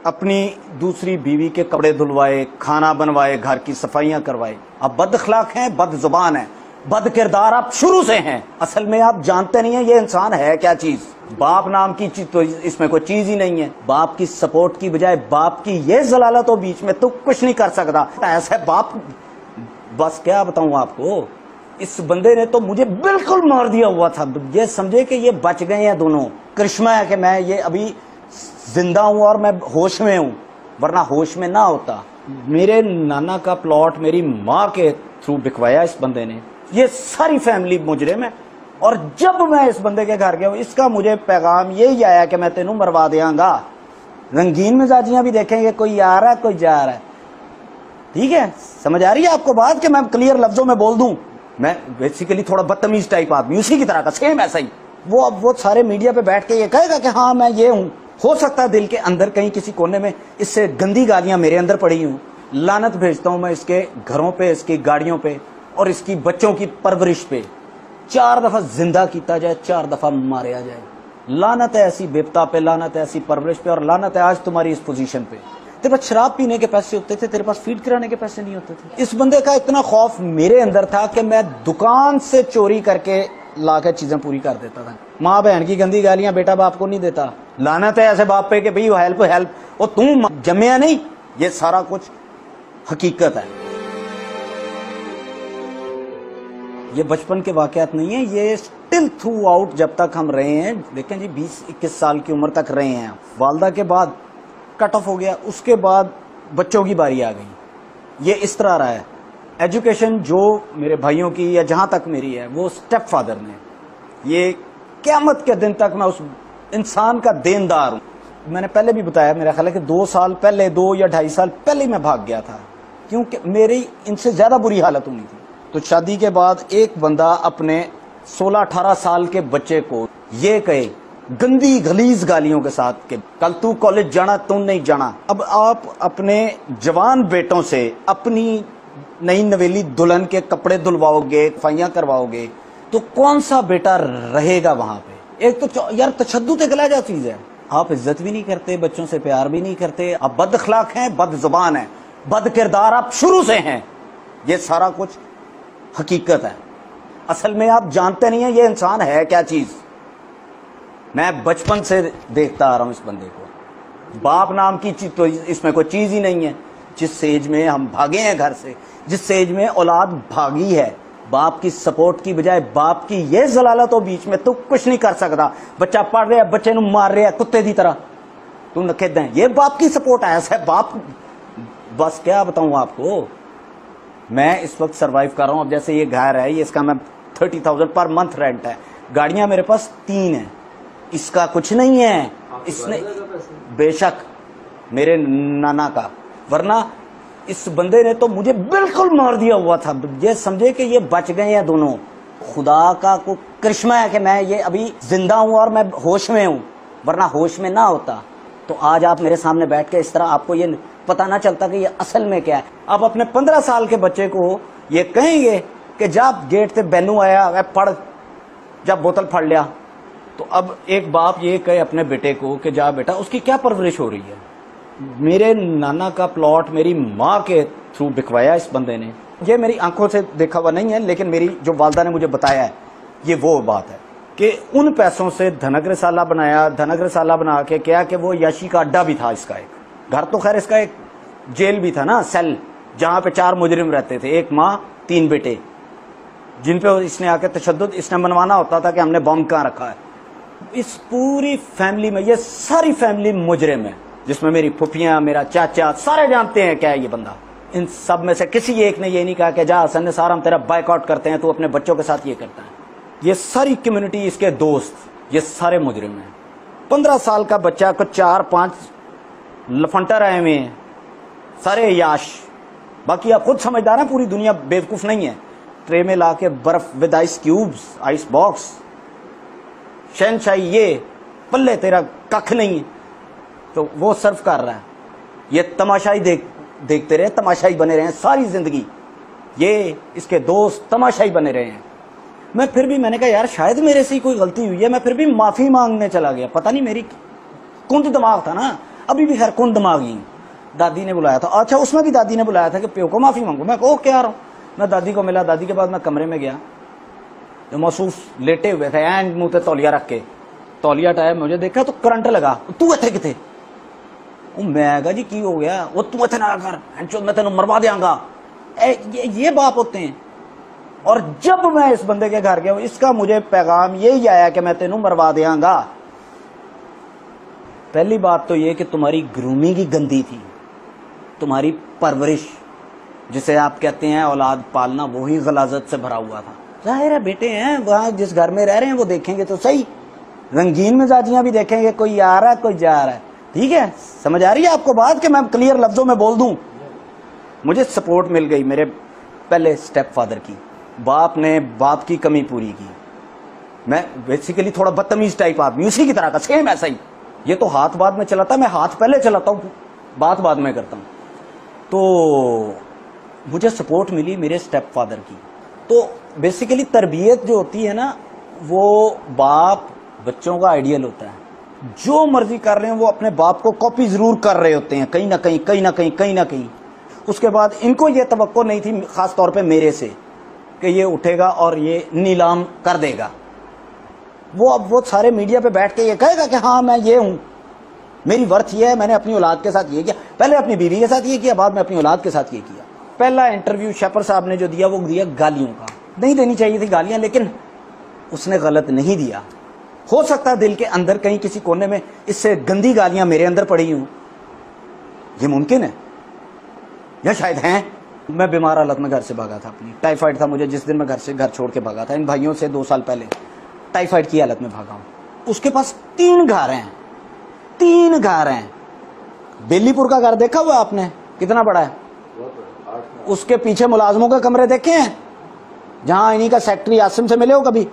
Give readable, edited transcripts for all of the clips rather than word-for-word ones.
अपनी दूसरी बीवी के कपड़े धुलवाए, खाना बनवाए, घर की सफाइयां करवाए। आप बद अखलाक हैं, बद जुबान है, बद किरदार आप शुरू से हैं। असल में आप जानते नहीं है ये इंसान है क्या चीज। बाप नाम की चीज तो इसमें कोई चीज ही नहीं है। बाप की सपोर्ट की बजाय बाप की ये जलालत तो बीच में तो कुछ नहीं कर सकता। ऐसा बाप, बस क्या बताऊं आपको, इस बंदे ने तो मुझे बिल्कुल मार दिया हुआ था। ये समझे कि ये बच गए हैं दोनों। करिश्मा है कि मैं ये अभी जिंदा हूं और मैं होश में हूं, वरना होश में ना होता। मेरे नाना का प्लॉट मेरी माँ के थ्रू बिकवाया इस बंदे ने। ये सारी फैमिली मुजरिम है। और जब मैं इस बंदे के घर गया हूं, इसका मुझे पैगाम यही आया कि मैं तेनू मरवा देंगा। रंगीन मिजाजियां भी देखेंगे, कोई आ रहा है कोई जा रहा है। ठीक है, समझ आ रही है आपको बात कि मैं क्लियर लफ्जों में बोल दूं। मैं बेसिकली थोड़ा बदतमीज टाइप आदमी, उसी की तरह का, सेम ऐसा ही। वो सारे मीडिया पे बैठ के ये कहेगा कि हाँ मैं ये हूं। हो सकता है दिल के अंदर कहीं किसी कोने में इससे गंदी गालियां मेरे अंदर पड़ी हूं। लानत भेजता हूं मैं इसके घरों पे, इसकी गाड़ियों पे और इसकी बच्चों की परवरिश पे। 4 दफा जिंदा किया जाए, 4 दफा मारा जाए। लानत है ऐसी बेपता पे, लानत है ऐसी परवरिश पे, और लानत है आज तुम्हारी इस पोजीशन पे। तेरे पास शराब पीने के पैसे होते थे, तेरे पास फीड कराने के पैसे नहीं होते थे। इस बंदे का इतना खौफ मेरे अंदर था कि मैं दुकान से चोरी करके लाकर चीजें पूरी कर देता था। माँ बहन की गंदी गालियां बेटा बाप को नहीं देता। लानत है ऐसे बाप पे कि भाई हेल्प हेल्प, वो तुम जम्या नहीं। ये सारा कुछ हकीकत है। ये बचपन के वाकयात नहीं है, ये स्टिल थ्रू आउट जब तक हम रहे हैं। देखें जी, 20-21 साल की उम्र तक रहे हैं। वालदा के बाद कट ऑफ हो गया, उसके बाद बच्चों की बारी आ गई। ये इस तरह रहा है। एजुकेशन जो मेरे भाइयों की या जहां तक मेरी है, वो स्टेप फादर ने। ये क़यामत के दिन तक मैं उस इंसान का देनदार हूं। मैंने पहले भी बताया, मेरा ख्याल है कि 2 साल पहले, 2 या 2.5 साल पहले मैं भाग गया था, क्योंकि मेरी इनसे ज्यादा बुरी हालत हुई थी। तो शादी के बाद एक बंदा अपने 16-18 साल के बच्चे को ये कहे गंदी गलीज गालियों के साथ कि कल तू कॉलेज जाना, तू नहीं जाना। अब आप अपने जवान बेटों से अपनी नई नवेली दुल्हन के कपड़े धुलवाओगे, सफाइयां करवाओगे, तो कौन सा बेटा रहेगा वहां पे। एक तो यार तशद्दुद एक अलग चीज है। आप इज्जत भी नहीं करते, बच्चों से प्यार भी नहीं करते, आप बद अखलाक हैं, बद जुबान है, बद किरदार आप शुरू से हैं। ये सारा कुछ हकीकत है। असल में आप जानते नहीं है ये इंसान है क्या चीज। मैं बचपन से देखता आ रहा हूं इस बंदे को। बाप नाम की चीज तो इसमें कोई चीज ही नहीं है। जिस एज में हम भागे हैं घर से, जिस एज में औलाद भागी है, बाप की सपोर्ट की बजाय बाप की ये जलालत तो बीच में तो कुछ नहीं कर सकता। बच्चा पढ़ रहा है, बच्चे ਨੂੰ मार रहा है कुत्ते की तरह, तू नखेद है। ये बाप की सपोर्ट है, ऐसा बाप। बस क्या बताऊं आपको, मैं इस वक्त सरवाइव कर रहा हूं। अब जैसे ये घर है, ये इसका मैं 30,000 पर मंथ रेंट है। गाड़ियां मेरे पास 3 है, इसका कुछ नहीं है। इसने बेशक मेरे नाना का, वरना इस बंदे ने तो मुझे बिल्कुल मार दिया हुआ था। ये समझे कि ये बच गए हैं दोनों। खुदा का को करिश्मा है कि मैं ये अभी जिंदा हूं और मैं होश में हूं, वरना होश में ना होता तो आज आप मेरे सामने बैठ के इस तरह आपको ये पता ना चलता कि ये असल में क्या है। आप अपने 15 साल के बच्चे को ये कहेंगे कि जब गेट से बैनू आया, वह पढ़, जब बोतल फड़ लिया। तो अब एक बाप ये कहे अपने बेटे को कि जा बेटा, उसकी क्या परवरिश हो रही है। मेरे नाना का प्लॉट मेरी माँ के थ्रू बिकवाया इस बंदे ने। ये मेरी आंखों से देखा हुआ नहीं है, लेकिन मेरी जो वालदा ने मुझे बताया है, ये वो बात है कि उन पैसों से धनक रसाला बनाया। धनक रसाला बना के क्या कि वो याशी का अड्डा भी था इसका। एक घर तो खैर इसका एक जेल भी था ना, सेल, जहां पे 4 मुजरिम रहते थे, 1 माँ 3 बेटे, जिन पे इसने आके तशद्दुद इसने मनवाना होता था कि हमने बॉम्ब कहाँ रखा है। इस पूरी फैमिली में ये सारी फैमिली मुजरिम है, जिसमें मेरी फुफियां, मेरा चाचा, सारे जानते हैं क्या है ये बंदा। इन सब में से किसी एक ने ये नहीं कहा कि जा हसन निसार हम तेरा बाइकआउट करते हैं, तू अपने बच्चों के साथ ये करता है। ये सारी कम्युनिटी, इसके दोस्त, ये सारे मुजरिम हैं। 15 साल का बच्चा को 4-5 लफंटर आए हुए हैं, सारे याश। बाकी आप खुद समझदार हैं, पूरी दुनिया बेवकूफ नहीं है। ट्रे में ला के बर्फ with ice cubes, ice box, शहनशाही, ये पल्ले तेरा कख नहीं है, तो वो सर्व कर रहा है। ये तमाशाई देखते रहे, तमाशाई बने रहे हैं सारी जिंदगी। ये इसके दोस्त तमाशाई बने रहे हैं। मैं फिर भी, मैंने कहा यार शायद मेरे से ही कोई गलती हुई है। मैं फिर भी माफी मांगने चला गया। पता नहीं मेरी कुंद दिमाग था ना। अभी भी खैर कौन दिमागी, दादी ने बुलाया था। अच्छा उसमें भी दादी ने बुलाया था कि प्यो को माफी मांगो। मैं ओके आ रहा हूँ। मैं दादी को मिला, दादी के बाद मैं कमरे में गया, जो महसूस लेटे हुए थे एंड मुंह पे तौलिया रख के, तौलिया टाइम मुझे देखा तो करंट लगा। तू इथे किथे? मैं कहा जी की हो गया? वो तू इथे ना कर, मैं तेन मरवा देंगा। ये बाप होते हैं। और जब मैं इस बंदे के घर गया, इसका मुझे पैगाम यही आया कि मैं तेनू मरवा देंगा। पहली बात तो ये कि तुम्हारी ग्रूमिंग ही गंदी थी, तुम्हारी परवरिश जिसे आप कहते हैं औलाद पालना, वो ही गलाजत से भरा हुआ था। जाहिर है बेटे हैं वहां जिस घर में रह रहे हैं वो देखेंगे तो सही, रंगीन मिजाजियां भी देखेंगे, कोई आ रहा है कोई जा रहा है। ठीक है, समझ आ रही है आपको बात कि मैं क्लियर लफ्जों में बोल दूं? मुझे सपोर्ट मिल गई मेरे पहले स्टेप फादर की। बाप ने बाप की कमी पूरी की। मैं बेसिकली थोड़ा बदतमीज टाइप आदमी, उसी की तरह का, सेम ऐसा ही। ये तो हाथ बाद में चलाता, मैं हाथ पहले चलाता हूं, बात बाद में करता हूं। तो मुझे सपोर्ट मिली मेरे स्टेप फादर की। तो बेसिकली तरबियत जो होती है ना, वो बाप बच्चों का आइडियल होता है। जो मर्जी कर रहे हैं वो अपने बाप को कॉपी जरूर कर रहे होते हैं, कहीं ना कहीं कहीं ना कहीं कहीं ना कहीं। उसके बाद इनको ये तवक्को नहीं थी खास तौर पे मेरे से कि ये उठेगा और ये नीलाम कर देगा। वो अब वो सारे मीडिया पे बैठ के ये कहेगा कि हाँ मैं ये हूं, मेरी वर्थ ये है, मैंने अपनी औलाद के साथ ये किया, पहले अपनी बीवी के साथ ये किया, बाद में अपनी औलाद के साथ ये किया। पहला इंटरव्यू शेफर साहब ने जो दिया वो दिया गालियों का। नहीं देनी चाहिए थी गालियां, लेकिन उसने गलत नहीं दिया। हो सकता है दिल के अंदर कहीं किसी कोने में इससे गंदी गालियां मेरे अंदर पड़ी हूं, ये मुमकिन है, या शायद हैं। मैं बीमार हालत में घर से भागा था, अपनी टाइफाइड था मुझे जिस दिन मैं घर छोड़ के भागा था। इन भाइयों से 2 साल पहले टाइफाइड की हालत में भागा हूं। उसके पास 3 घर हैं, 3 घर हैं। बेलीपुर का घर देखा हुआ आपने, कितना बड़ा है? उसके पीछे मुलाजमों के कमरे देखे हैं, जहां इन्हीं का सेक्रेटरी आसिम से मिले हो कभी?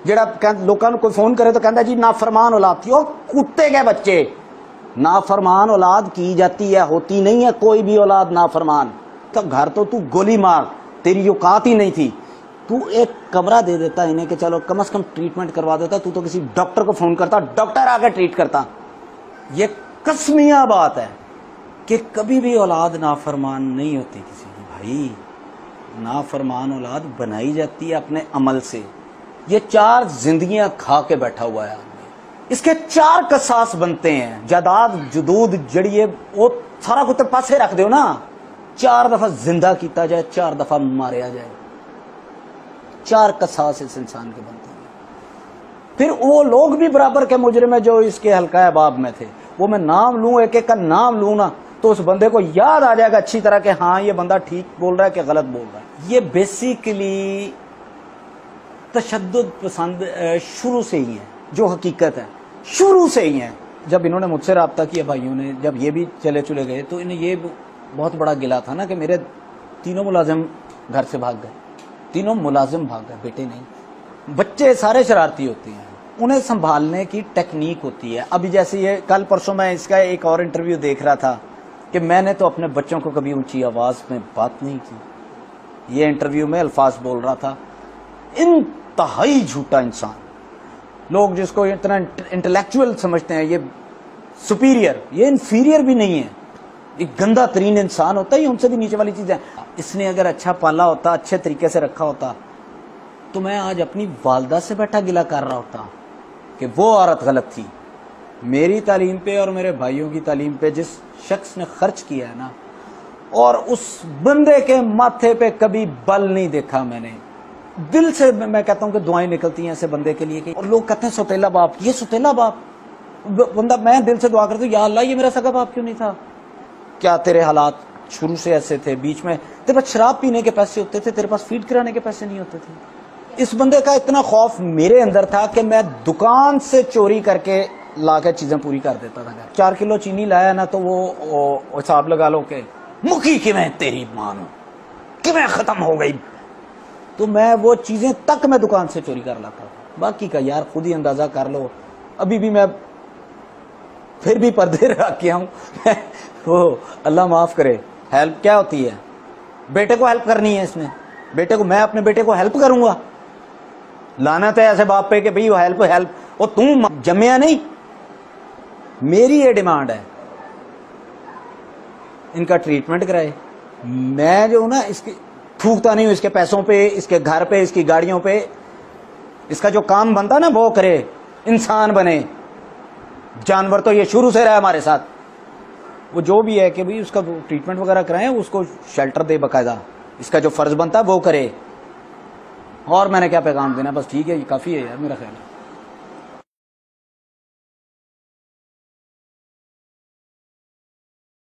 जेड़ा लोगों को फोन करे तो कहता जी नाफरमान औलाद थी। और कुत्ते के बच्चे, नाफरमान औलाद की जाती है, होती नहीं है कोई भी औलाद नाफरमान। तो घर तो तू गोली मार, तेरी औकात ही नहीं थी। तू एक कमरा दे देता इन्हें कि चलो कम से कम ट्रीटमेंट करवा देता, तू तो किसी डॉक्टर को फोन करता, डॉक्टर आके ट्रीट करता। ये कसमिया बात है कि कभी भी औलाद नाफरमान नहीं होती किसी की। भाई नाफरमान औलाद बनाई जाती है अपने अमल से। ये 4 जिंदगियां खा के बैठा हुआ है आदमी, इसके 4 कसास बनते हैं। जायदाद जुदूद जड़िए वो सारा कुछ पासे रख दो ना, 4 दफा जिंदा किया जाए, 4 दफा मारिया जाए, 4 कसास इस इंसान के बनते हैं। फिर वो लोग भी बराबर के मुजरिम है जो इसके हल्का अहबाब में थे। वो मैं नाम लूं, एक एक का नाम लूं ना, तो उस बंदे को याद आ जाएगा अच्छी तरह कि हाँ ये बंदा ठीक बोल रहा है कि गलत बोल रहा है। ये बेसिकली तशद्दुद पसंद शुरू से ही है, जो हकीकत है शुरू से ही है। जब इन्होंने मुझसे रब्ता किया भाइयों ने, जब ये भी चले गए, तो इन्हें ये बहुत बड़ा गिला था ना कि मेरे 3 मुलाजिम घर से भाग गए, 3 मुलाजिम भाग गए, बेटे नहीं। बच्चे सारे शरारती होते हैं, उन्हें संभालने की टेक्निक होती है। अभी जैसे ये कल परसों मैं इसका एक और इंटरव्यू देख रहा था कि मैंने तो अपने बच्चों को कभी ऊंची आवाज में बात नहीं की। ये इंटरव्यू में अल्फाज बोल रहा था। इंतहाई झूठा इंसान, लोग जिसको इतना इंटेलेक्चुअल समझते हैं, ये सुपीरियर, ये इंफीरियर भी नहीं है, एक गंदा तरीन इंसान होता है, उनसे भी नीचे वाली चीजें। इसने अगर अच्छा पाला होता, अच्छे तरीके से रखा होता, तो मैं आज अपनी वालदा से बैठा गिला कर रहा होता कि वो औरत गलत थी। मेरी तालीम पे और मेरे भाइयों की तालीम पे जिस शख्स ने खर्च किया है ना, और उस बंदे के माथे पे कभी बल नहीं देखा मैंने। दिल से मैं कहता हूं कि दुआएं निकलती हैं ऐसे बंदे के लिए। और लोग कहते हैं सौतेला बाप, ये सौतेला बाप बंदा। मैं दिल से दुआ करता हूं, या अल्लाह ये मेरा सगा बाप क्यों नहीं था? क्या तेरे हालात शुरू से ऐसे थे? बीच में तेरे पास शराब पीने के पैसे होते थे, तेरे पास फीड कराने के पैसे नहीं होते थे। इस बंदे का इतना खौफ मेरे अंदर था कि मैं दुकान से चोरी करके लाकर चीजें पूरी कर देता था। 4 किलो चीनी लाया ना, तो वो हिसाब लगा लो कि मुखी कि मैं तेरी मानो कि मैं खत्म हो गई। तो मैं वो चीजें तक मैं दुकान से चोरी कर लाता था। बाकी का यार खुद ही अंदाजा कर लो। अभी भी मैं फिर भी पर्दे रख के आऊं। वो अल्लाह माफ करे। हेल्प क्या होती है? बेटे को हेल्प करनी है इसने, बेटे को, मैं अपने बेटे को हेल्प करूंगा? लानत है ऐसे बाप पे कि भाई वो हेल्प। और तू जम्या नहीं। मेरी ये डिमांड है इनका ट्रीटमेंट कराए। मैं जो ना इसकी थूकता नहीं हूं, इसके पैसों पे, इसके घर पे, इसकी गाड़ियों पे। इसका जो काम बनता ना वो करे, इंसान बने। जानवर तो ये शुरू से रहा हमारे साथ। वो जो भी है कि भाई उसका ट्रीटमेंट वगैरह कराएं, उसको शेल्टर दे बकायदा। इसका जो फर्ज बनता है वो करे। और मैंने क्या पैगाम देना, बस ठीक है, ये काफी है यार मेरा ख्याल है।